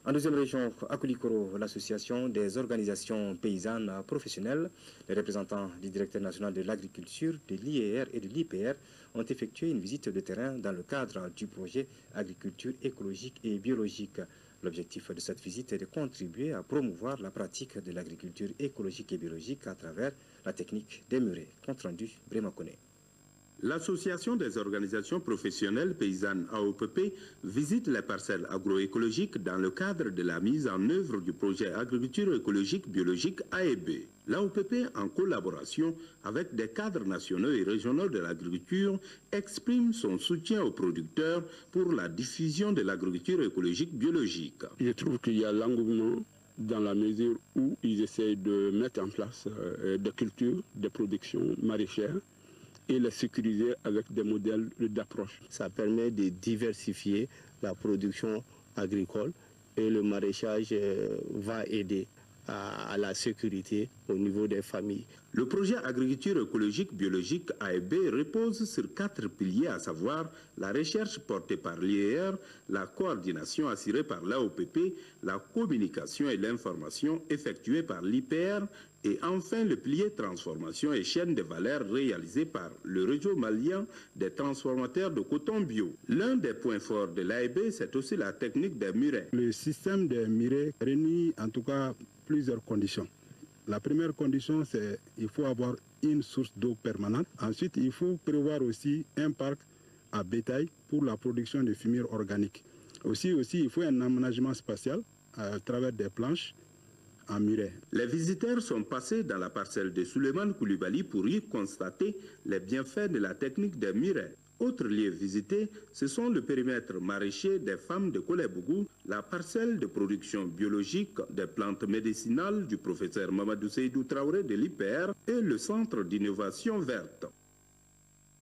En deuxième région, à Koulikoro, l'association des organisations paysannes professionnelles, les représentants du directeur national de l'agriculture, de l'IER et de l'IPR ont effectué une visite de terrain dans le cadre du projet agriculture écologique et biologique. L'objectif de cette visite est de contribuer à promouvoir la pratique de l'agriculture écologique et biologique à travers la technique des murets. Compte rendu, Brémakoné. L'Association des organisations professionnelles paysannes AOPP visite les parcelles agroécologiques dans le cadre de la mise en œuvre du projet agriculture écologique biologique AEB. L'AOPP, en collaboration avec des cadres nationaux et régionaux de l'agriculture, exprime son soutien aux producteurs pour la diffusion de l'agriculture écologique biologique. Je trouve qu'il y a l'engouement dans la mesure où ils essayent de mettre en place des cultures, des productions maraîchères, et les sécuriser avec des modèles d'approche. Ça permet de diversifier la production agricole et le maraîchage va aider à la sécurité au niveau des familles. Le projet agriculture écologique biologique AEB repose sur 4 piliers, à savoir la recherche portée par l'IER, la coordination assurée par l'AOPP, la communication et l'information effectuée par l'IPR et enfin le pilier transformation et chaîne de valeur réalisé par le réseau malien des transformateurs de coton bio. L'un des points forts de l'AEB, c'est aussi la technique des murets. Le système des murets réunit en tout cas plusieurs conditions. La première condition, c'est qu'il faut avoir une source d'eau permanente. Ensuite, il faut prévoir aussi un parc à bétail pour la production de fumier organique. Aussi, il faut un aménagement spatial à travers des planches en muret. Les visiteurs sont passés dans la parcelle de Souleymane Koulibaly pour y constater les bienfaits de la technique des murets. Autres lieux visités, ce sont le périmètre maraîcher des femmes de Kolebougou, la parcelle de production biologique des plantes médicinales du professeur Mamadou Seydou Traoré de l'IPR et le centre d'innovation verte.